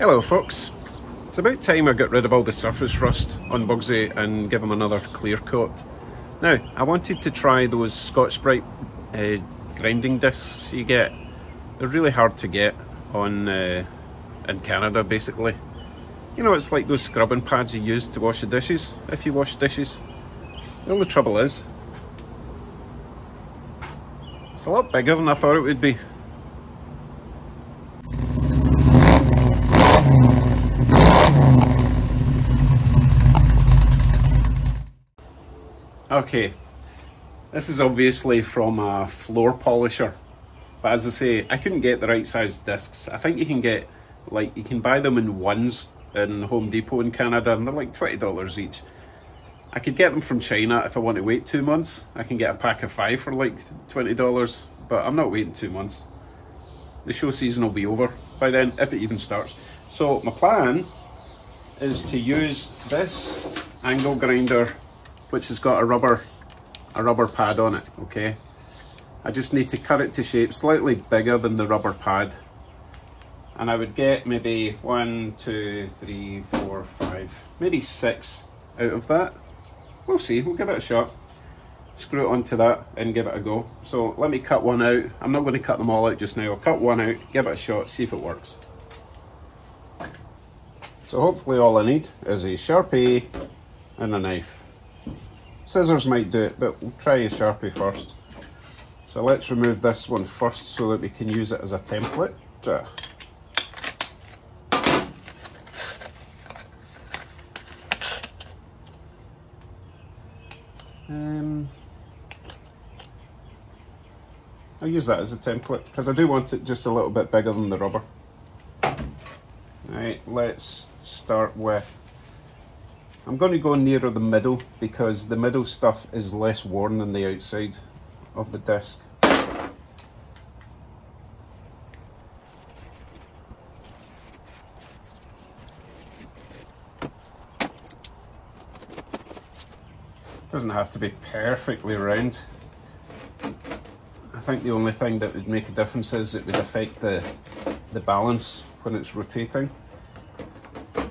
Hello folks, it's about time I got rid of all the surface rust on Bugsy and give him another clear coat. Now, I wanted to try those Scotch Brite grinding discs you get. They're really hard to get on in Canada basically. You know, it's like those scrubbing pads you use to wash the dishes, if you wash dishes. The only trouble is, it's a lot bigger than I thought it would be. Okay, this is obviously from a floor polisher, but as I say, I couldn't get the right size discs. I think you can get, like, you can buy them in ones in Home Depot in Canada, and they're like $20 each. I could get them from China if I want to wait 2 months. I can get a pack of 5 for like $20, but I'm not waiting 2 months. The show season will be over by then, if it even starts. So my plan is to use this angle grinder, which has got a rubber pad on it, okay? I just need to cut it to shape slightly bigger than the rubber pad. And I would get maybe 1, 2, 3, 4, 5, maybe 6 out of that. We'll see, we'll give it a shot. Screw it onto that and give it a go. So let me cut one out. I'm not going to cut them all out just now. I'll cut one out, give it a shot, see if it works. So hopefully all I need is a Sharpie and a knife. Scissors might do it, but we'll try a Sharpie first. So let's remove this one first so that we can use it as a template. I'll use that as a template because I do want it just a little bit bigger than the rubber. Right, let's start with, I'm going to go nearer the middle because the middle stuff is less worn than the outside of the disc. Doesn't have to be perfectly round. I think the only thing that would make a difference is it would affect the balance when it's rotating.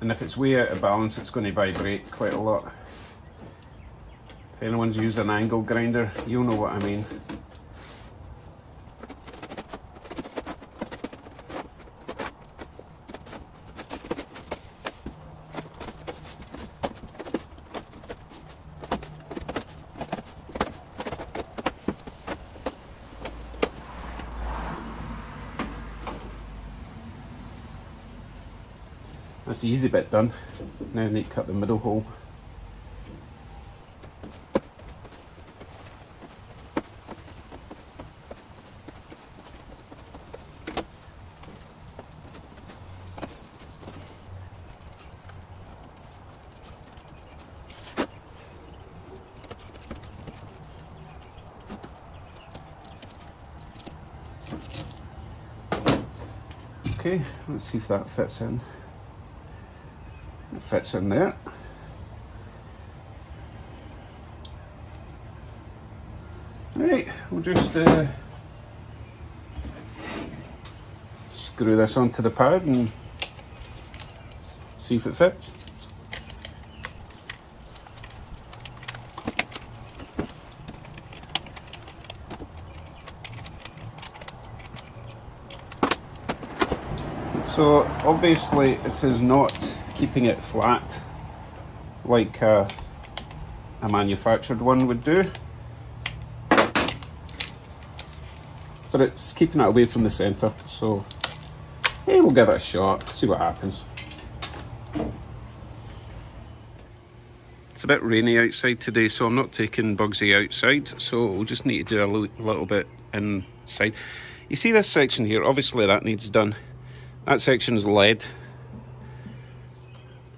And if it's way out of balance, it's going to vibrate quite a lot. If anyone's used an angle grinder, you'll know what I mean. That's the easy bit done. Now I need to cut the middle hole. Okay, let's see if that fits in. It fits in there. Right, we'll just screw this onto the pad and see if it fits. So obviously it is not keeping it flat like a manufactured one would do, but it's keeping it away from the centre, so hey, we'll give it a shot, see what happens. It's a bit rainy outside today, so I'm not taking Bugsy outside, so we'll just need to do a little bit inside. You see this section here, obviously that needs done. That section is lead,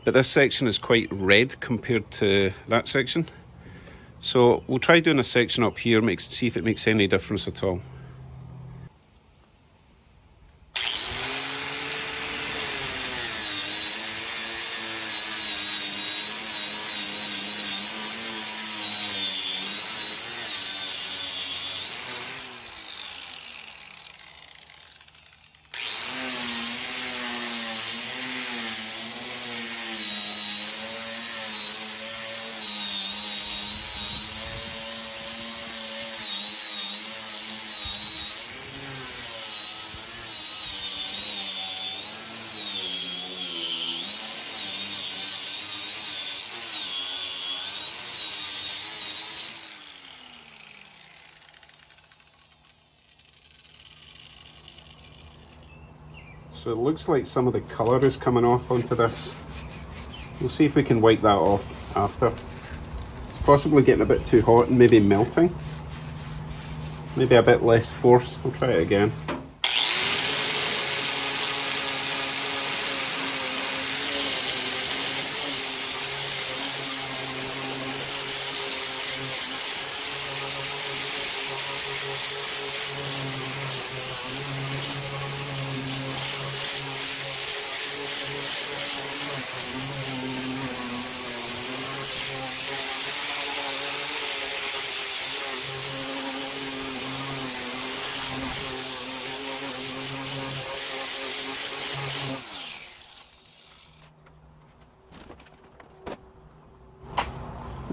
but this section is quite red compared to that section. So we'll try doing a section up here, see if it makes any difference at all. So it looks like some of the colour is coming off onto this. We'll see if we can wipe that off after. It's possibly getting a bit too hot and maybe melting. Maybe a bit less force. We'll try it again.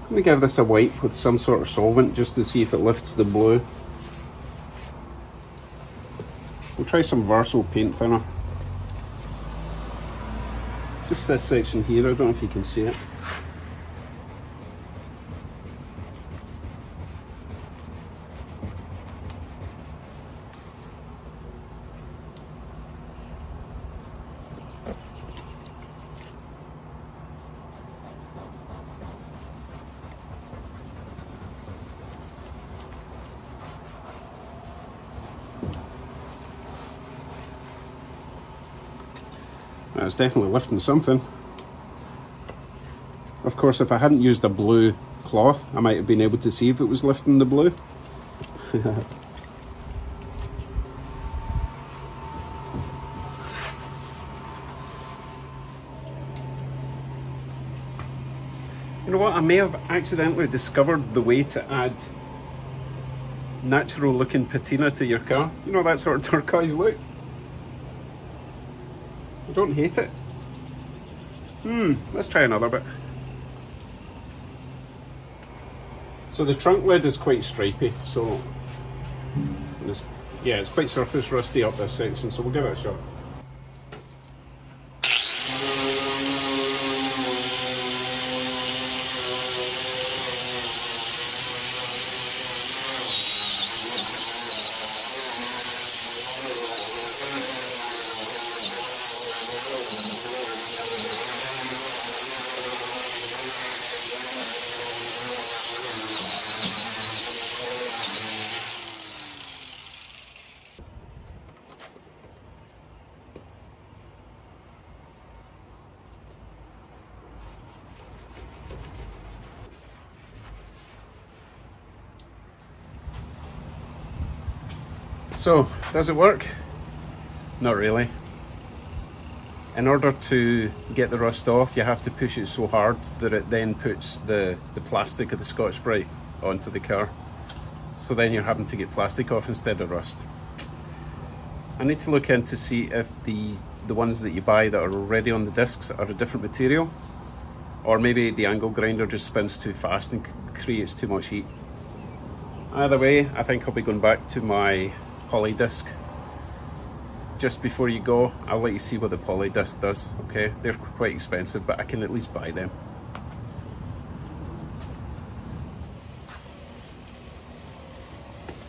Let me give this a wipe with some sort of solvent just to see if it lifts the blue. We'll try some Verso paint thinner. Just this section here, I don't know if you can see it. It's definitely lifting something. Of course, if I hadn't used a blue cloth, I might have been able to see if it was lifting the blue. You know what, I may have accidentally discovered the way to add natural looking patina to your car. You know, that sort of turquoise look? I don't hate it. Let's try another bit. So the trunk lid is quite stripy, so yeah, it's quite surface rusty up this section, so we'll give it a shot. So, does it work? Not really. In order to get the rust off, you have to push it so hard that it then puts the plastic of the Scotch Brite onto the car. So then you're having to get plastic off instead of rust. I need to look in to see if the ones that you buy that are already on the discs are a different material, or maybe the angle grinder just spins too fast and creates too much heat. Either way, I think I'll be going back to my poly disc. Just before you go, I'll let you see what the poly disc does, okay? They're quite expensive, but I can at least buy them.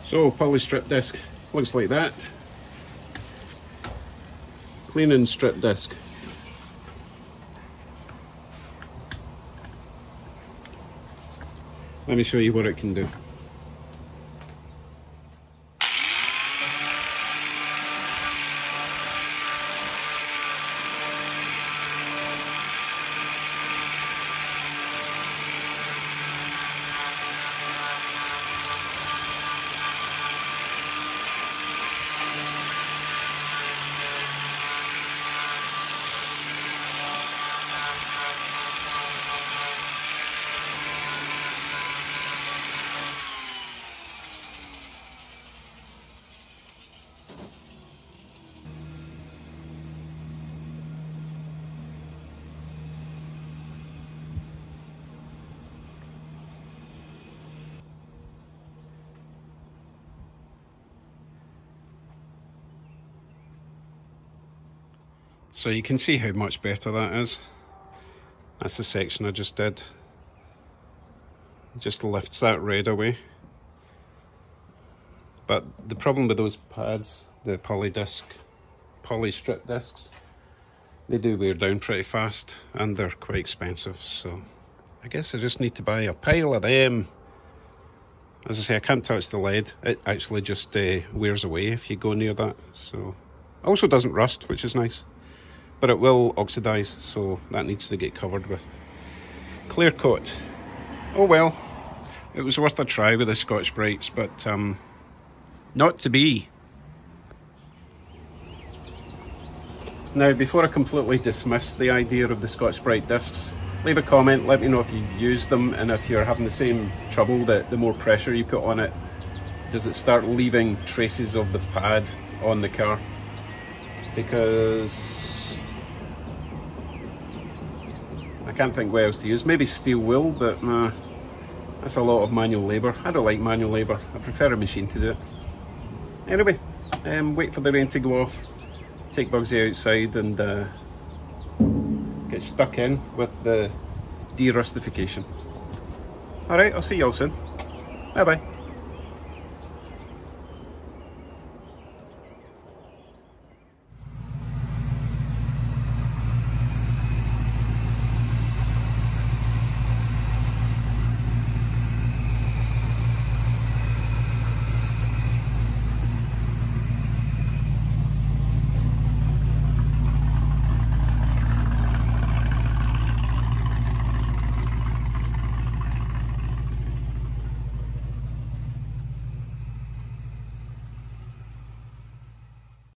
So, poly strip disc looks like that. Clean and strip disc. Let me show you what it can do. So you can see how much better that is. That's the section I just did. It just lifts that red away. But the problem with those pads, the poly disc poly strip discs. They do wear down pretty fast and they're quite expensive, so I guess I just need to buy a pile of them. As I say, I can't touch the lead. It actually just wears away if you go near that. So also doesn't rust, which is nice, but it will oxidize, so that needs to get covered with clear coat. Oh well, it was worth a try with the Scotch Brites, but not to be. Now, before I completely dismiss the idea of the Scotch Brite discs, leave a comment, let me know if you've used them, and if you're having the same trouble, that the more pressure you put on it, does it start leaving traces of the pad on the car? Because I can't think what else to use. Maybe steel wool, but that's a lot of manual labour. I don't like manual labour. I prefer a machine to do it. Anyway, wait for the rain to go off, take Bugsy outside and get stuck in with the de-rustification. Alright, I'll see you all soon. Bye bye.